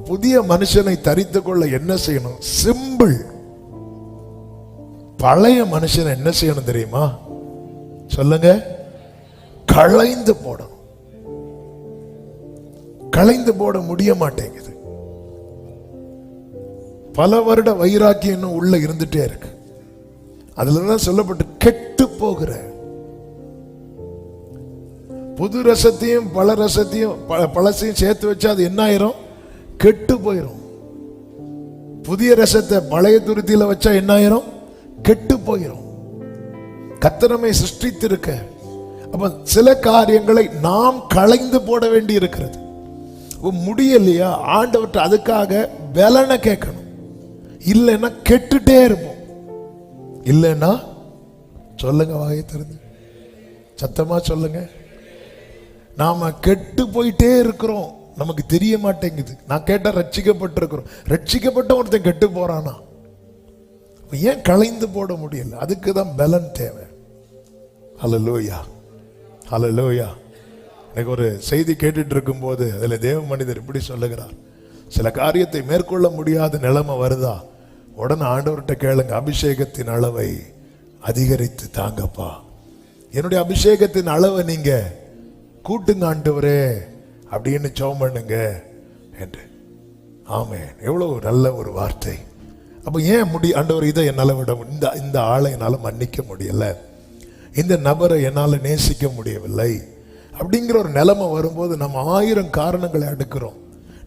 புதிய மனுஷனை தரித்து கொள்ள என்ன செய்யணும்? சிம்பிள். பழைய மனுஷனை என்ன செய்யணும் தெரியுமா? சொல்லுங்க. களைந்து போடணும். களைந்து போட முடிய மாட்டேங்குது. பல வருட வைராக்கியம் இன்னும் உள்ள இருந்துட்டே இருக்கு. அதுலதான் சொல்லப்பட்டு கெட்டு போகிற புது ரசத்தையும் பல ரசத்தையும் பழசையும் சேர்த்து வச்சா அது என்ன ஆயிரும்? கெட்டு போயிரும். புதிய ரசத்தை பழைய துருத்தியில வச்சா என்ன ஆயிரும்? கெட்டு போயிரும். கர்த்தரை சிருஷ்டித்திருக்க அப்ப சில காரியங்களை நாம் களைந்து போட வேண்டி இருக்கிறது. முடியலையா? ஆண்டவர்கிட்ட அதுக்காக பலனை கேட்கணும். இல்லைன்னா கெட்டுட்டே இருப்போம். இல்லைன்னா சொல்லுங்க, வாயை திறந்து சத்தமா சொல்லுங்க. நாம கெட்டு போயிட்டே இருக்கிறோம், நமக்கு தெரிய மாட்டேங்குது. நான் கேட்டா ரட்சிக்கப்பட்டிருக்கிறோம். ரட்சிக்கப்பட்ட ஒருத்தன் கெட்டு போறானா? ஏன் களைந்து போட முடியல? அதுக்கு தான் பலன் தேவை. ஹல்லேலூயா, ஹல்லேலூயா. எனக்கு ஒரு செய்தி கேட்டுட்டு இருக்கும் போது அதுல தேவ மனிதர் இப்படி சொல்லுகிறார், சில காரியத்தை மேற்கொள்ள முடியாத நிலைமை வருதா, உடனே ஆண்டவர்கிட்ட கேளுங்க, அபிஷேகத்தின் அளவை அதிகரித்து தாங்கப்பா. என்னுடைய அபிஷேகத்தின் அளவை நீங்க கூட்டுங்க ஆண்டவரே அப்படின்னு ஜெபம் பண்ணுங்க என்று. ஆமென். எவ்வளவு நல்ல ஒரு வார்த்தை. அப்ப ஏன் ஆண்டவர் இதை என்னால விட, இந்த ஆளை என்னால மன்னிக்க முடியல, இந்த நபரை என்னால நேசிக்க முடியவில்லை அப்படிங்கிற ஒரு நிலைமை வரும்போது நம்ம 1000 காரணங்களை அடுக்கிறோம்.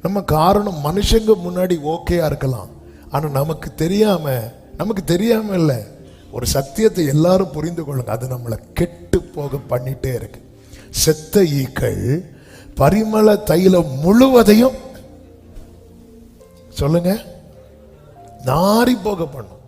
நம்ம காரணம் மனுஷங்க முன்னாடி ஓகேயா இருக்கலாம், ஆனா நமக்கு தெரியாம இல்ல, ஒரு சத்தியத்தை எல்லாரும் புரிந்து கொள்ளுங்க, அது நம்மளை கெட்டு போக பண்ணிட்டே இருக்கு. செத்த ஈக்கள் பரிமள தைலம் முழுவதையும் சொல்லுங்க நாரி போக பண்ணும்.